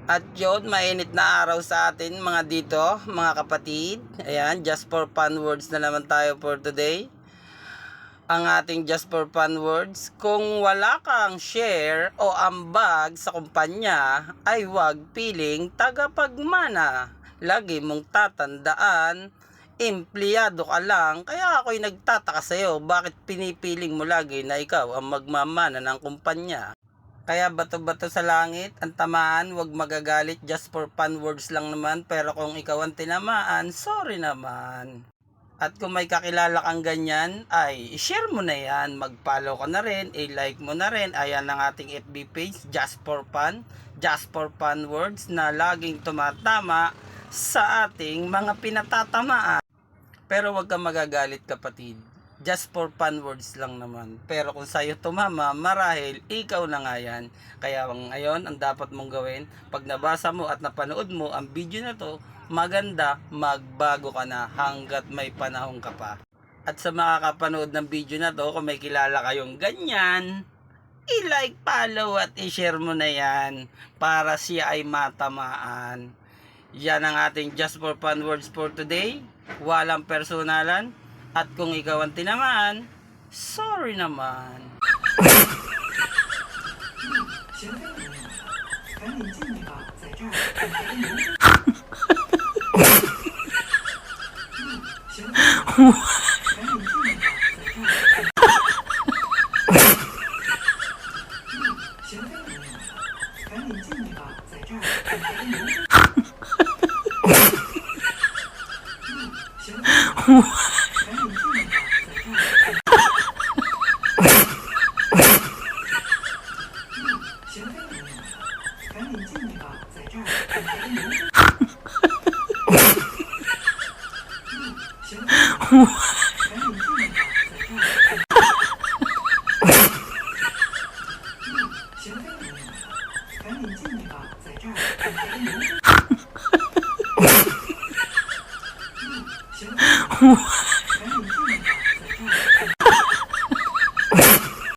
At yun, mainit na araw sa atin mga dito, mga kapatid. Ayan, just for fun words na naman tayo for today. Ang ating just for fun words, kung wala kang share o ambag sa kumpanya, ay wag piling tagapagmana. Lagi mong tatandaan, empleyado ka lang, kaya ako'y nagtataka sa'yo, bakit pinipiling mo lagi na ikaw ang magmamana ng kumpanya? Kaya bato-bato sa langit, ang tamaan, wag magagalit, just for fun words lang naman, pero kung ikaw ang tinamaan, sorry naman. At kung may kakilala kang ganyan, ay i-share mo na yan, mag-follow ka na rin, i-like mo na rin, ayan ang ating FB page, just for fun words na laging tumatama sa ating mga pinatatamaan. Pero wag kang magagalit kapatid. Just for fun words lang naman. Pero kung sa'yo tumama, marahil ikaw na nga yan. Kaya ngayon, ang dapat mong gawin, pag nabasa mo at napanood mo ang video na to, maganda, magbago ka na hanggat may panahon ka pa. At sa makakapanood ng video na to, kung may kilala kayong ganyan, i-like, follow at i-share mo na yan para siya ay matamaan. Yan ang ating just for fun words for today. Walang personalan. At kung ikaw ang tinamaan, sorry naman. What?